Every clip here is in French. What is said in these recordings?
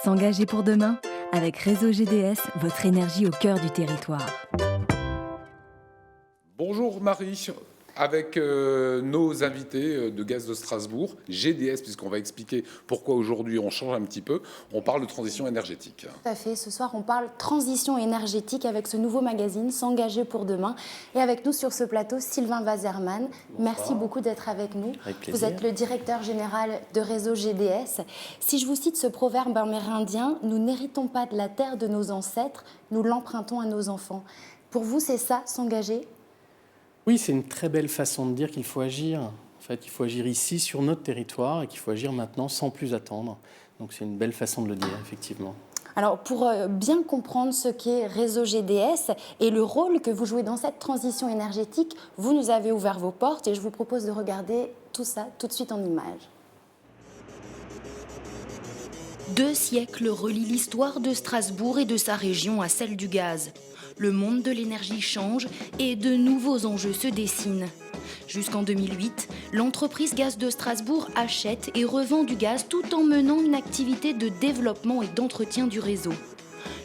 S'engager pour demain avec Réseau GDS, votre énergie au cœur du territoire. Bonjour Marie, avec nos invités de Gaz de Strasbourg, GDS, puisqu'on va expliquer pourquoi aujourd'hui on change un petit peu, on parle de transition énergétique. Tout à fait, ce soir on parle transition énergétique avec ce nouveau magazine S'engager pour demain. Et avec nous sur ce plateau, Sylvain Waserman. Merci beaucoup d'être avec nous. Vous êtes le directeur général de Réseau GDS. Si je vous cite ce proverbe amérindien, nous n'héritons pas de la terre de nos ancêtres, nous l'empruntons à nos enfants. Pour vous, c'est ça, s'engager ? Oui, c'est une très belle façon de dire qu'il faut agir. En fait, il faut agir ici, sur notre territoire, et qu'il faut agir maintenant sans plus attendre. Donc c'est une belle façon de le dire, effectivement. Alors, pour bien comprendre ce qu'est Réseau GDS et le rôle que vous jouez dans cette transition énergétique, vous nous avez ouvert vos portes et je vous propose de regarder tout ça tout de suite en images. 2 siècles relient l'histoire de Strasbourg et de sa région à celle du gaz. Le monde de l'énergie change et de nouveaux enjeux se dessinent. Jusqu'en 2008, l'entreprise Gaz de Strasbourg achète et revend du gaz tout en menant une activité de développement et d'entretien du réseau.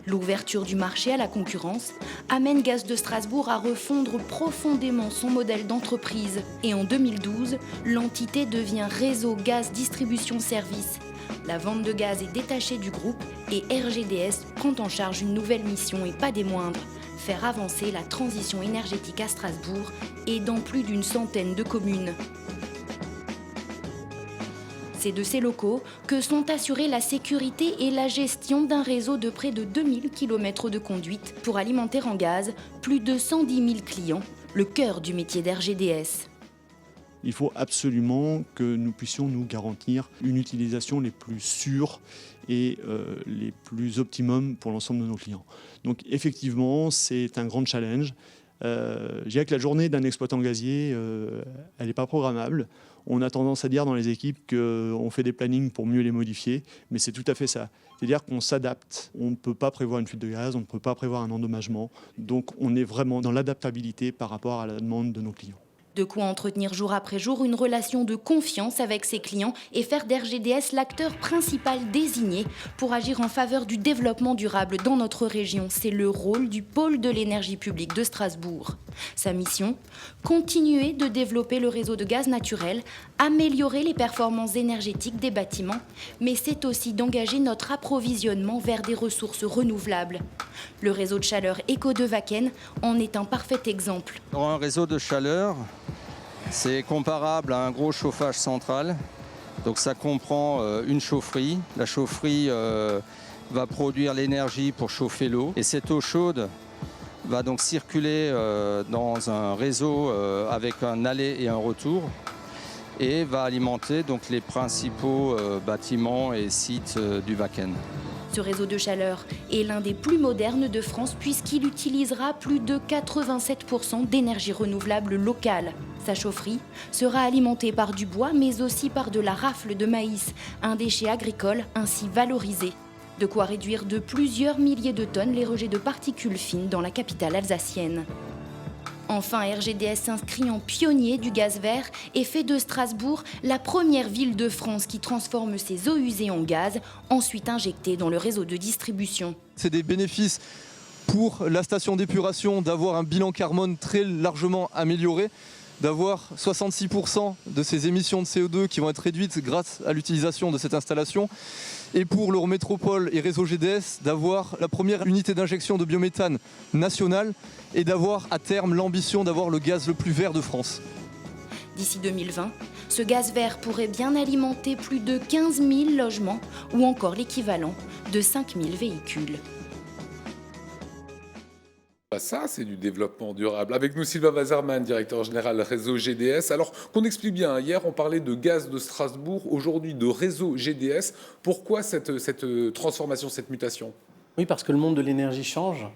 L'ouverture du marché à la concurrence amène Gaz de Strasbourg à refondre profondément son modèle d'entreprise. Et en 2012, l'entité devient Réseau Gaz Distribution Service. La vente de gaz est détachée du groupe et RGDS prend en charge une nouvelle mission et pas des moindres, faire avancer la transition énergétique à Strasbourg et dans plus d'une centaine de communes. C'est de ces locaux que sont assurées la sécurité et la gestion d'un réseau de près de 2000 km de conduite pour alimenter en gaz plus de 110 000 clients, le cœur du métier d'RGDS. Il faut absolument que nous puissions nous garantir une utilisation les plus sûres et les plus optimum pour l'ensemble de nos clients. Donc effectivement, c'est un grand challenge. Je dirais que la journée d'un exploitant gazier, elle n'est pas programmable. On a tendance à dire dans les équipes qu'on fait des plannings pour mieux les modifier, mais c'est tout à fait ça. C'est-à-dire qu'on s'adapte. On ne peut pas prévoir une fuite de gaz, on ne peut pas prévoir un endommagement. Donc on est vraiment dans l'adaptabilité par rapport à la demande de nos clients. De quoi entretenir jour après jour une relation de confiance avec ses clients et faire d'RGDS l'acteur principal désigné pour agir en faveur du développement durable dans notre région. C'est le rôle du pôle de l'énergie publique de Strasbourg. Sa mission, continuer de développer le réseau de gaz naturel, améliorer les performances énergétiques des bâtiments, mais c'est aussi d'engager notre approvisionnement vers des ressources renouvelables. Le réseau de chaleur Eco de Wacken en est un parfait exemple. Dans un réseau de chaleur, c'est comparable à un gros chauffage central. Donc ça comprend une chaufferie. La chaufferie va produire l'énergie pour chauffer l'eau. Et cette eau chaude va donc circuler dans un réseau avec un aller et un retour et va alimenter donc les principaux bâtiments et sites du Wacken. Ce réseau de chaleur est l'un des plus modernes de France puisqu'il utilisera plus de 87% d'énergie renouvelable locale. Sa chaufferie sera alimentée par du bois mais aussi par de la rafle de maïs, un déchet agricole ainsi valorisé. De quoi réduire de plusieurs milliers de tonnes les rejets de particules fines dans la capitale alsacienne. Enfin, RGDS s'inscrit en pionnier du gaz vert et fait de Strasbourg la première ville de France qui transforme ses eaux usées en gaz, ensuite injectées dans le réseau de distribution. C'est des bénéfices pour la station d'épuration d'avoir un bilan carbone très largement amélioré, d'avoir 66% de ces émissions de CO2 qui vont être réduites grâce à l'utilisation de cette installation. Et pour l'Eurométropole et Réseau GDS, d'avoir la première unité d'injection de biométhane nationale et d'avoir à terme l'ambition d'avoir le gaz le plus vert de France. D'ici 2020, ce gaz vert pourrait bien alimenter plus de 15 000 logements ou encore l'équivalent de 5 000 véhicules. Ça, c'est du développement durable. Avec nous, Sylvain Waserman, directeur général Réseau GDS. Alors, qu'on explique bien, hier, on parlait de Gaz de Strasbourg, aujourd'hui de Réseau GDS. Pourquoi cette transformation, cette mutation ? Oui, parce que le monde de l'énergie change.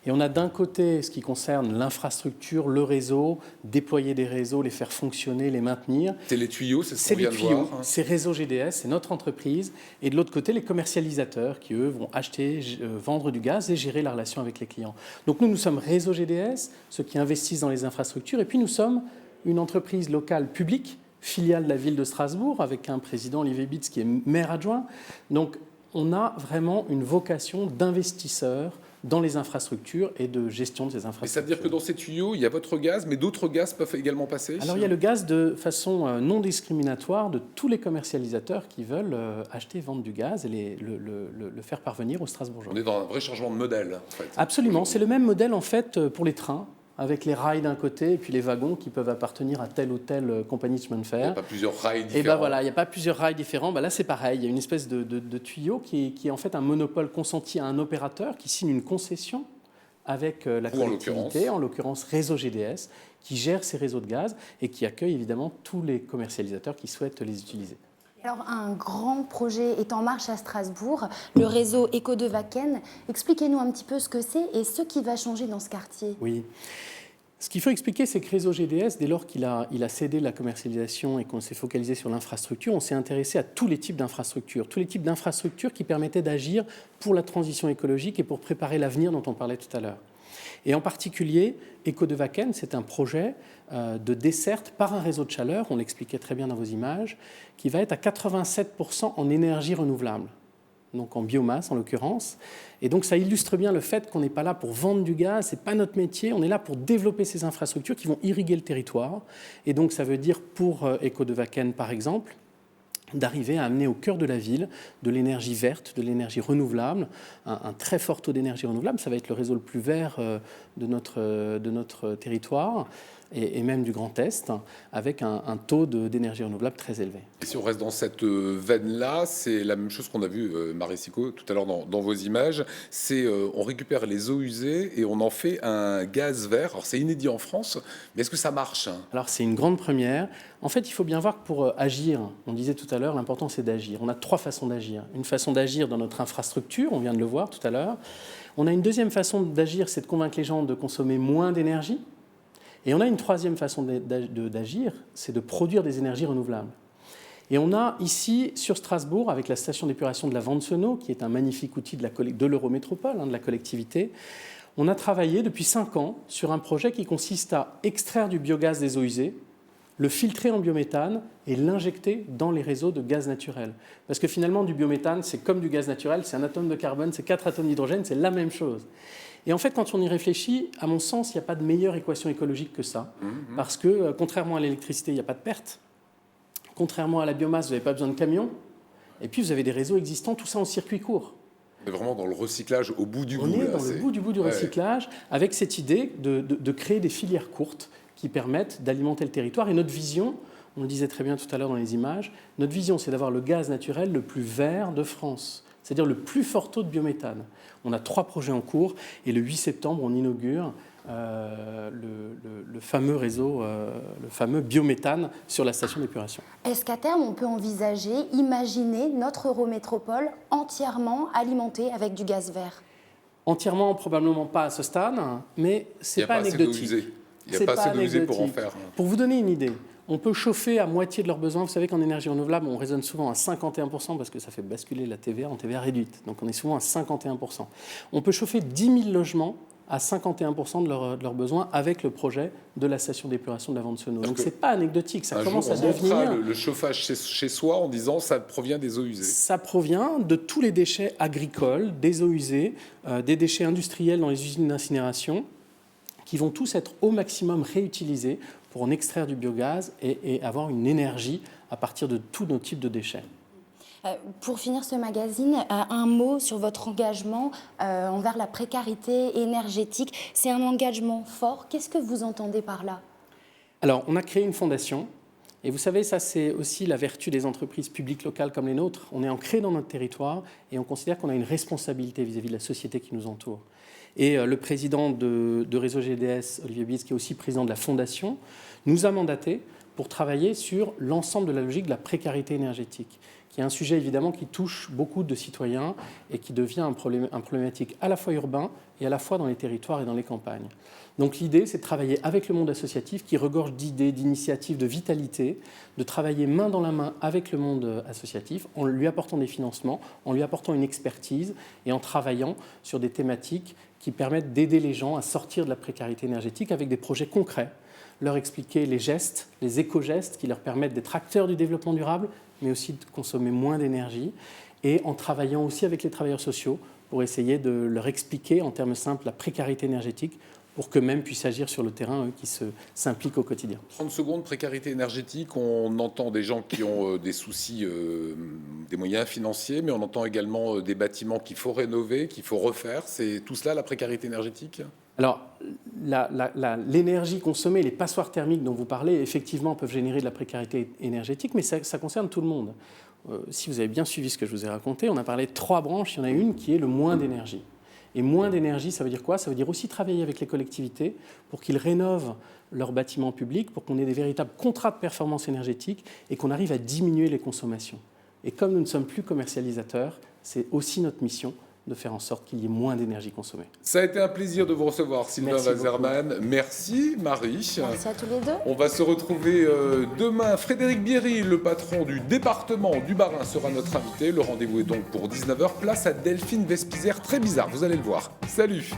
Et on a d'un côté ce qui concerne l'infrastructure, le réseau, déployer des réseaux, les faire fonctionner, les maintenir. C'est les tuyaux, c'est ce qu'on vient de voir. C'est les tuyaux, c'est Réseau GDS, c'est notre entreprise. Et de l'autre côté, les commercialisateurs qui, eux, vont acheter, vendre du gaz et gérer la relation avec les clients. Donc nous sommes Réseau GDS, ceux qui investissent dans les infrastructures. Et puis nous sommes une entreprise locale publique, filiale de la ville de Strasbourg, avec un président, Olivier Bitz, qui est maire adjoint. Donc on a vraiment une vocation d'investisseur dans les infrastructures et de gestion de ces infrastructures. Et ça veut dire que dans ces tuyaux, il y a votre gaz, mais d'autres gaz peuvent également passer? Alors il y a le gaz de façon non discriminatoire de tous les commercialisateurs qui veulent acheter et vendre du gaz et le faire parvenir aux Strasbourgeois. On est dans un vrai changement de modèle, en fait. Absolument, c'est le même modèle en fait pour les trains, avec les rails d'un côté et puis les wagons qui peuvent appartenir à telle ou telle compagnie de chemin de fer. Il n'y a pas plusieurs rails différents. Et ben voilà, il n'y a pas plusieurs rails différents. Ben là, c'est pareil. Il y a une espèce de tuyau qui est en fait un monopole consenti à un opérateur qui signe une concession avec la collectivité, en l'occurrence Réseau GDS, qui gère ces réseaux de gaz et qui accueille évidemment tous les commercialisateurs qui souhaitent les utiliser. Alors, un grand projet est en marche à Strasbourg, le réseau Eco de Wacken. Expliquez-nous un petit peu ce que c'est et ce qui va changer dans ce quartier. Oui. Ce qu'il faut expliquer, c'est que Réseau GDS, dès lors qu'il a cédé la commercialisation et qu'on s'est focalisé sur l'infrastructure, on s'est intéressé à tous les types d'infrastructures qui permettaient d'agir pour la transition écologique et pour préparer l'avenir dont on parlait tout à l'heure. Et en particulier, Eco de Wacken, c'est un projet de desserte par un réseau de chaleur, on l'expliquait très bien dans vos images, qui va être à 87% en énergie renouvelable, donc en biomasse en l'occurrence. Et donc ça illustre bien le fait qu'on n'est pas là pour vendre du gaz, ce n'est pas notre métier, on est là pour développer ces infrastructures qui vont irriguer le territoire. Et donc ça veut dire pour Eco de Wacken par exemple, d'arriver à amener au cœur de la ville de l'énergie verte, de l'énergie renouvelable, un très fort taux d'énergie renouvelable. Ça va être le réseau le plus vert de notre territoire et même du Grand Est, avec un taux d'énergie renouvelable très élevé. Et si on reste dans cette veine-là, c'est la même chose qu'on a vu, Marie Sicot, tout à l'heure dans vos images. C'est on récupère les eaux usées et on en fait un gaz vert. Alors c'est inédit en France, mais est-ce que ça marche? Alors c'est une grande première. En fait, il faut bien voir que pour agir, on disait tout à l'heure, l'important c'est d'agir. On a 3 façons d'agir. Une façon d'agir dans notre infrastructure, on vient de le voir tout à l'heure. On a une deuxième façon d'agir, c'est de convaincre les gens de consommer moins d'énergie. Et on a une troisième façon d'agir, c'est de produire des énergies renouvelables. Et on a ici, sur Strasbourg, avec la station d'épuration de la Vansenau, qui est un magnifique outil de l'Eurométropole, de la collectivité, on a travaillé depuis 5 ans sur un projet qui consiste à extraire du biogaz des eaux usées, le filtrer en biométhane et l'injecter dans les réseaux de gaz naturel. Parce que finalement, du biométhane, c'est comme du gaz naturel, c'est un atome de carbone, c'est 4 atomes d'hydrogène, c'est la même chose. Et en fait, quand on y réfléchit, à mon sens, il n'y a pas de meilleure équation écologique que ça. Parce que, contrairement à l'électricité, il n'y a pas de perte. Contrairement à la biomasse, vous n'avez pas besoin de camions. Et puis, vous avez des réseaux existants, tout ça en circuit court. On est vraiment dans le recyclage au bout du bout. On est dans le bout du recyclage, avec cette idée de créer des filières courtes qui permettent d'alimenter le territoire. Et notre vision, on le disait très bien tout à l'heure dans les images, notre vision, c'est d'avoir le gaz naturel le plus vert de France, c'est-à-dire le plus fort taux de biométhane. On a 3 projets en cours et le 8 septembre, on inaugure le fameux réseau, le fameux biométhane sur la station d'épuration. Est-ce qu'à terme, on peut imaginer notre Eurométropole entièrement alimentée avec du gaz vert? Entièrement, probablement pas à ce stade, mais c'est pas anecdotique. Il n'y a pas assez d'eau usée pour en faire. Pour vous donner une idée, on peut chauffer à moitié de leurs besoins. Vous savez qu'en énergie renouvelable, on raisonne souvent à 51% parce que ça fait basculer la TVA en TVA réduite. Donc on est souvent à 51%. On peut chauffer 10 000 logements à 51% de leurs besoins avec le projet de la station d'épuration de la Vansenau. Donc c'est pas anecdotique, ça commence à devenir... le chauffage chez soi en disant ça provient des eaux usées. Ça provient de tous les déchets agricoles, des eaux usées, des déchets industriels dans les usines d'incinération, qui vont tous être au maximum réutilisés pour en extraire du biogaz et avoir une énergie à partir de tous nos types de déchets. Pour finir ce magazine, un mot sur votre engagement envers la précarité énergétique. C'est un engagement fort. Qu'est-ce que vous entendez par là? Alors, on a créé une fondation. Et vous savez, ça, c'est aussi la vertu des entreprises publiques locales comme les nôtres. On est ancré dans notre territoire et on considère qu'on a une responsabilité vis-à-vis de la société qui nous entoure. Et le président de Réseau GDS, Olivier Bies, qui est aussi président de la fondation, nous a mandatés pour travailler sur l'ensemble de la logique de la précarité énergétique, qui est un sujet évidemment qui touche beaucoup de citoyens et qui devient un problématique à la fois urbain et à la fois dans les territoires et dans les campagnes. Donc l'idée, c'est de travailler avec le monde associatif qui regorge d'idées, d'initiatives, de vitalité, de travailler main dans la main avec le monde associatif en lui apportant des financements, en lui apportant une expertise et en travaillant sur des thématiques qui permettent d'aider les gens à sortir de la précarité énergétique avec des projets concrets, leur expliquer les gestes, les éco-gestes qui leur permettent d'être acteurs du développement durable mais aussi de consommer moins d'énergie, et en travaillant aussi avec les travailleurs sociaux pour essayer de leur expliquer en termes simples la précarité énergétique, pour qu'eux-mêmes puissent agir sur le terrain, eux qui s'impliquent au quotidien. 30 secondes, précarité énergétique, on entend des gens qui ont des soucis, des moyens financiers, mais on entend également des bâtiments qu'il faut rénover, qu'il faut refaire. C'est tout cela la précarité énergétique ? Alors, l'énergie consommée, les passoires thermiques dont vous parlez, effectivement, peuvent générer de la précarité énergétique, mais ça concerne tout le monde. Si vous avez bien suivi ce que je vous ai raconté, on a parlé de 3 branches, il y en a une qui est le moins d'énergie. Et moins d'énergie, ça veut dire quoi ? Ça veut dire aussi travailler avec les collectivités pour qu'ils rénovent leurs bâtiments publics, pour qu'on ait des véritables contrats de performance énergétique et qu'on arrive à diminuer les consommations. Et comme nous ne sommes plus commercialisateurs, c'est aussi notre mission de faire en sorte qu'il y ait moins d'énergie consommée. Ça a été un plaisir de vous recevoir, Sylvain Waserman. Merci, Marie. Merci à tous les deux. On va se retrouver demain. Frédéric Bierry, le patron du département du Bas-Rhin, sera notre invité. Le rendez-vous est donc pour 19h. Place à Delphine Vespizer. Très bizarre, vous allez le voir. Salut.